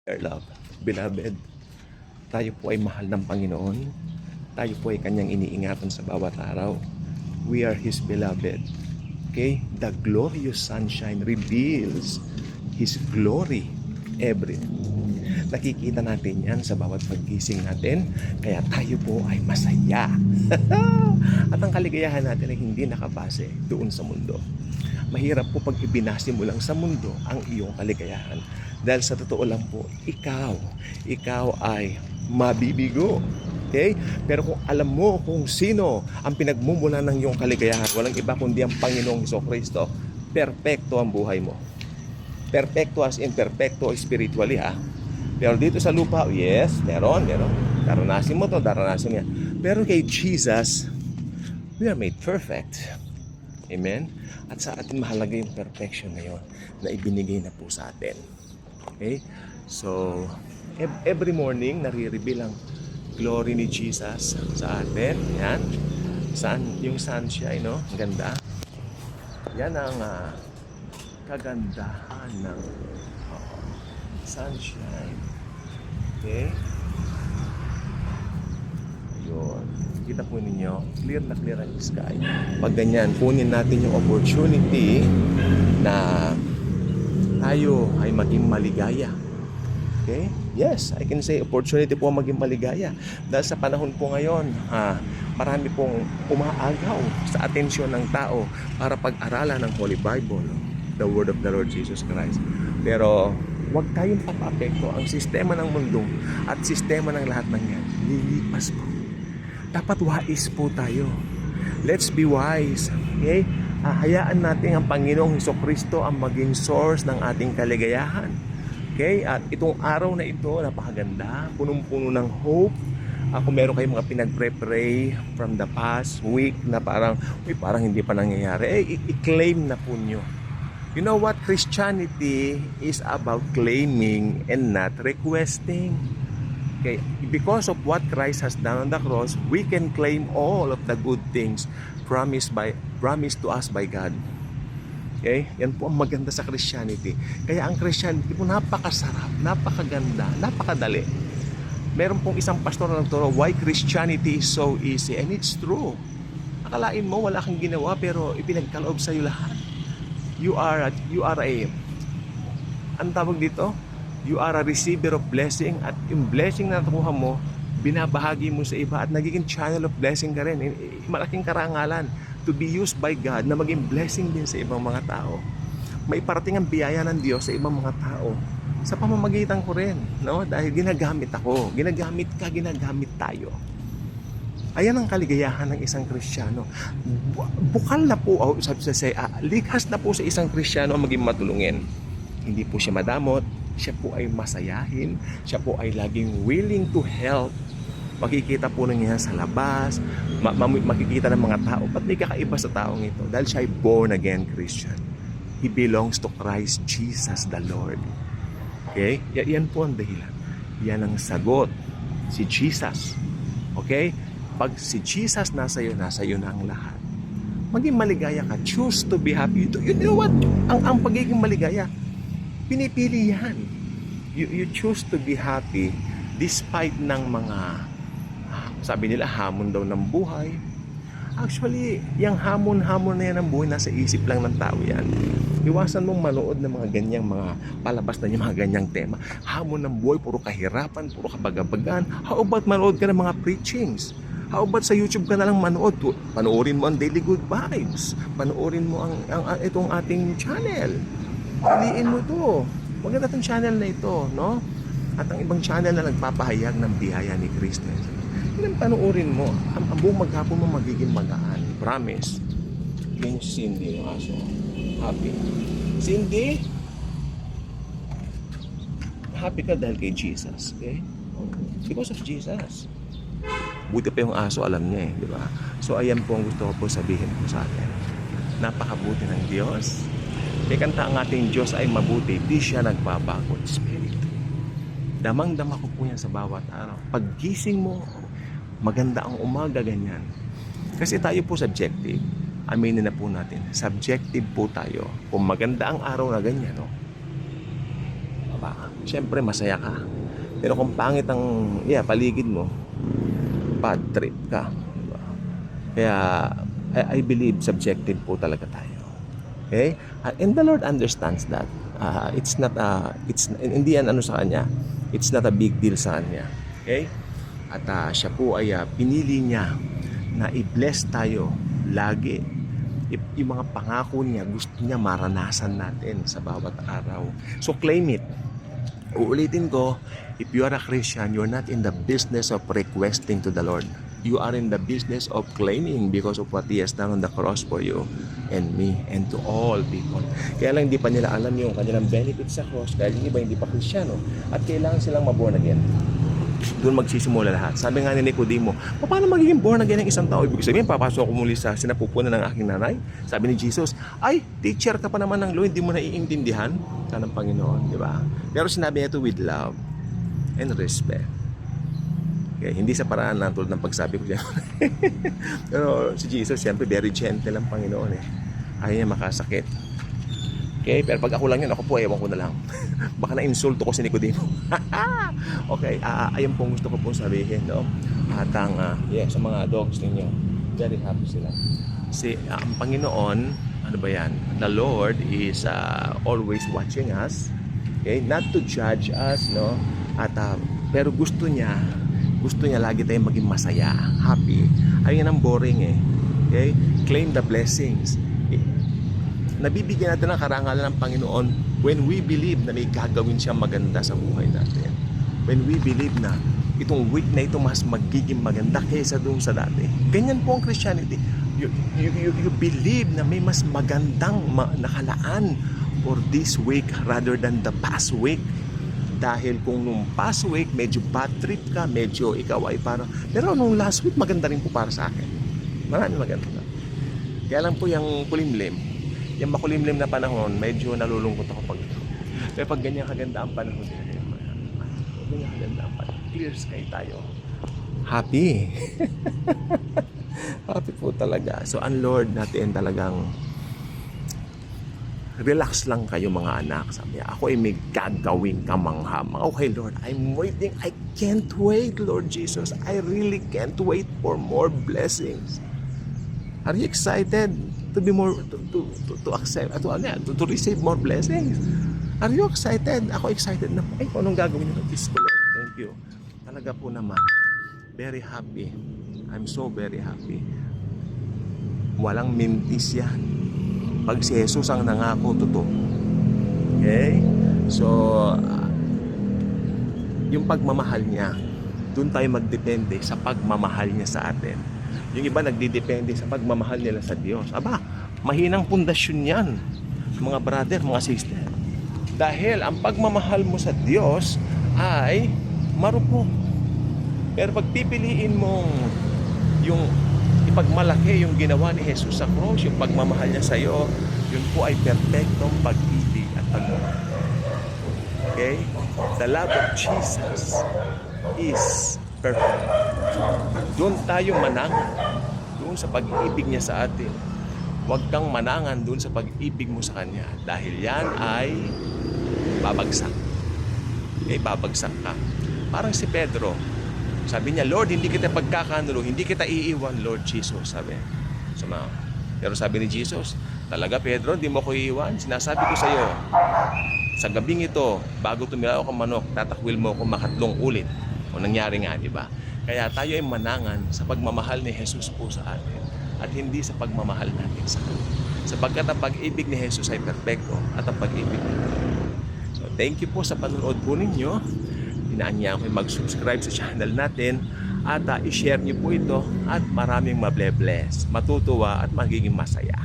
Dear love, beloved, tayo po ay mahal ng Panginoon. Tayo po ay kanyang iniingatan sa bawat araw. We are His beloved. Okay? The glorious sunshine reveals His glory every nakikita natin yan sa bawat paggising natin. Kaya tayo po ay masaya. At ang kaligayahan natin ay hindi nakabase doon sa mundo. Mahirap po pag ibinase mo lang sa mundo ang iyong kaligayahan. Dahil sa totoo lang po, ikaw ay mabibigo. Okay? Pero kung alam mo kung sino ang pinagmumula ng iyong kaligayahan, walang iba kundi ang Panginoong Hesukristo, perpekto ang buhay mo. Perpekto as in perpekto spiritually ha. Pero dito sa lupa, yes, meron. Daranasin mo to, daranasin niya. Pero kay Jesus, we are made perfect. Amen? At sa atin mahalaga yung perfection na yun na ibinigay na po sa atin. Okay? So, every morning, nare-reveal ang glory ni Jesus sa atin. Yan. Yung sunshine, no? Ang ganda. Yan ang kagandahan ng sunshine. Okay? Yun. Kita po ninyo, clear na clear ang sky. Pag ganyan, kunin natin yung opportunity na tayo ay maging maligaya. Okay? Yes, I can say opportunity po maging maligaya. Dahil sa panahon po ngayon, marami pong umaagaw sa atensyon ng tao para pag-aralan ng Holy Bible, the Word of the Lord Jesus Christ. Pero huwag tayong papaapekto. Ang sistema ng mundo at sistema ng lahat ng yan, lilipas po. Dapat wise po tayo. Let's be wise. Okay? Hayaan natin ang Panginoong Hesukristo ang maging source ng ating kaligayahan. Okay? At itong araw na ito, napakaganda. Punong-puno ng hope. Kung meron kayong mga pinag-pray from the past week na parang hindi pa nangyayari, i-claim na po nyo. You know what? Christianity is about claiming and not requesting. Okay, because of what Christ has done on the cross, we can claim all of the good things promised to us by God. Okay? Yan po ang maganda sa Christianity. Kaya ang Christianity po napakasarap, napakaganda, napakadali. Meron pong isang pastor na nagturo, why Christianity is so easy. And it's true. Akalain mo wala kang ginawa pero ipinagkaloob sa iyo lahat. You are ang tawag dito? You are a receiver of blessing at yung blessing na nakuha mo, binabahagi mo sa iba at nagiging channel of blessing ka rin. Malaking karangalan to be used by God na maging blessing din sa ibang mga tao. May parating ang biyaya ng Diyos sa ibang mga tao sa pamamagitan ko rin, no? Dahil ginagamit ako, ginagamit ka, ginagamit tayo. Ayan ang kaligayahan ng isang Kristiyano. Bukal na po, likas na po sa isang Kristiyano ang maging matulungin. Hindi po siya madamot, siya po ay masayahin, siya po ay laging willing to help. Makikita po niya sa labas, makikita ng mga tao, ba't may kakaiba sa taong ito? Dahil siya ay born again Christian. He belongs to Christ Jesus the Lord. Okay? Yan po ang dahilan. Yan ang sagot. Si Jesus. Okay? Pag si Jesus nasa iyo na ang lahat. Maging maligaya ka. Choose to be happy. You know what? Ang pagiging maligaya, pinipili yan. You choose to be happy despite ng mga, sabi nila, hamon daw ng buhay. Actually, yung hamon-hamon na yan ng buhay, nasa isip lang ng tao yan. Iwasan mong manood ng mga ganyang mga palabas na yung mga ganyang tema. Hamon ng buhay, puro kahirapan, puro kabagabagan. How about manood ka ng mga preachings? How about sa YouTube ka na lang manood? Panoorin mo ang Daily Good Vibes. Panoorin mo itong ating channel. Piliin mo to. Maganda itong channel na ito, no? At ang ibang channel na nagpapahayag ng biyaya ni Kristo. Yan ang panoorin mo. Ang buong maghapon mo magiging magaan. Promise. Yan yung Cindy, yung aso. Happy. Cindy? Happy ka dahil kay Jesus, okay? Because of Jesus. Buti pa yung aso, alam niya eh, di ba? So ayan po ang gusto ko po sabihin po sa atin. Napakabuti ng Diyos. May kanta ang ating Diyos ay mabuti, di siya nagbabago. Spirit. Damang-dama ko po yan sa bawat araw. Paggising mo, maganda ang umaga, ganyan. Kasi tayo po subjective. Aminin na po natin. Subjective po tayo. Kung maganda ang araw na ganyan, no? Aba, syempre masaya ka. Pero kung pangit ang paligid mo, bad trip ka. Diba? Kaya I believe subjective po talaga tayo. Okay? And the Lord understands that. It's hindi yan ano sa kanya. It's not a big deal sa kanya. Okay? At siya po ay pinili niya na i-bless tayo lagi. Yung mga pangako niya, gusto niya maranasan natin sa bawat araw. So claim it. Uulitin ko, if you are a Christian, you're not in the business of requesting to the Lord. You are in the business of claiming because of what He has done on the cross for you and me and to all people. Kaya lang hindi pa nila alam yung kanilang benefits sa cross, kaya yung iba hindi pa Kristiyano at kailangan silang maborn again. Doon magsisimula lahat. Sabi nga ni Nicodemo, paano magiging born again ng isang tao? Ibig sabihin, papasok ko muli sa sinapupunan ng aking nanay. Sabi ni Jesus, ay, teacher ka pa naman ng law, hindi mo naiintindihan ka ng Panginoon, di ba? Pero sinabi niya ito with love and respect. Okay, hindi sa paraan na tulad ng pagsabi ko dyan. Pero si Jesus, siyempre, very gentle ang Panginoon eh. Ayaw niya makasakit. Okay, pero pag ako lang yun, ako po, ewan ko na lang. Baka na-insulto ko si Nicodemo. Okay, ayun pong gusto ko pong sabihin, no? At sa mga dogs ninyo, very happy sila. Kasi ang Panginoon, ano ba yan? The Lord is always watching us. Okay, not to judge us, no? At pero gusto niya lagi tayong maging masaya, happy. Ayun ang boring eh. Okay? Claim the blessings. Nabibigyan natin ng karangalan ng Panginoon when we believe na may gagawin siyang maganda sa buhay natin. When we believe na itong week na ito mas magiging maganda kaysa doon sa dati. Ganyan po ang Christianity. You believe na may mas magandang nakalaan for this week rather than the past week. Dahil kung nung past week medyo bad trip ka, medyo ikaw ay parang, pero nung last week maganda rin po para sa akin. Marami maganda. Kaya lang po yung kulimlim, yung makulimlim na panahon, medyo nalulungkot ako pag ito. Pero pag ganyan kaganda ang panahon, ganyan kaganda ang panahon, clear sky tayo. Happy. Happy po talaga. So ang Lord natin talagang relax lang kayo mga anak. Sabi niya, ako ay may gagawin kamangha-mangha. Okay Lord, I'm waiting. I can't wait, Lord Jesus. I really can't wait for more blessings. Are you excited to be more to accept to receive more blessings? Are you excited? Ako excited na. Ay, anong gagawin niyo? Diyos ko, Lord. Thank you. Talaga po naman. Very happy. I'm so very happy. Walang mintis yan. Pag si Jesus ang nangako, totoo. Okay? So, yung pagmamahal niya, doon tayo magdepende sa pagmamahal niya sa atin. Yung iba nagdidepende sa pagmamahal nila sa Diyos. Aba, mahinang pundasyon yan, mga brother, mga sister. Dahil ang pagmamahal mo sa Diyos ay marupok. Pero pag pipiliin mong yung ipagmalaki yung ginawa ni Jesus sa cross, yung pagmamahal niya sa iyo, yun po ay perfectong pag-ibig at pagmamahal. Okay? The love of Jesus is perfect. Doon tayo manangan. Doon sa pag-ibig niya sa atin. Huwag kang manangan doon sa pag-ibig mo sa Kanya. Dahil yan ay babagsak. Okay? Babagsak ka. Parang si Pedro. Sabi niya, Lord, hindi kita pagkakanulo, hindi kita iiwan, Lord Jesus, sabi. Pero sabi ni Jesus, talaga Pedro, hindi mo ko iiwan. Sinasabi ko sa iyo, sa gabing ito, bago tumilaw ka manok, tatakwil mo ako makatlong ulit. O nangyari nga, di ba? Kaya tayo ay manangan sa pagmamahal ni Jesus po sa atin at hindi sa pagmamahal natin sa Kanya. Sapagkat ang pag-ibig ni Jesus ay perfecto at ang pag-ibig natin. So, thank you po sa panonood po ninyo. Inaanya ko mag-subscribe sa channel natin at i-share niyo po ito at maraming mable-bless, matutuwa at magiging masaya.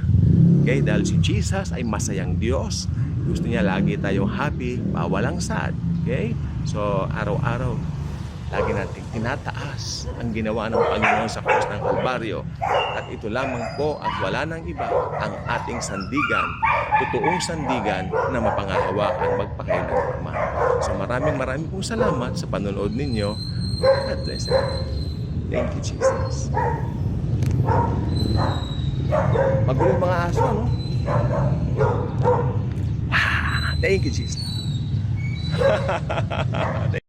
Okay? Dahil si Jesus ay masayang Diyos. Gusto niya lagi tayong happy, walang sad. Okay? So, araw-araw, lagi natin tinataas ang ginawa ng Panginoon sa krus ng Kalbaryo. At ito lamang po at wala nang iba ang ating sandigan, totoong sandigan na mapangahawakan magpakailanman. So maraming pong salamat sa panonood ninyo. God bless you. Thank you, Jesus. Magulo mga aso, no? Thank you, Jesus.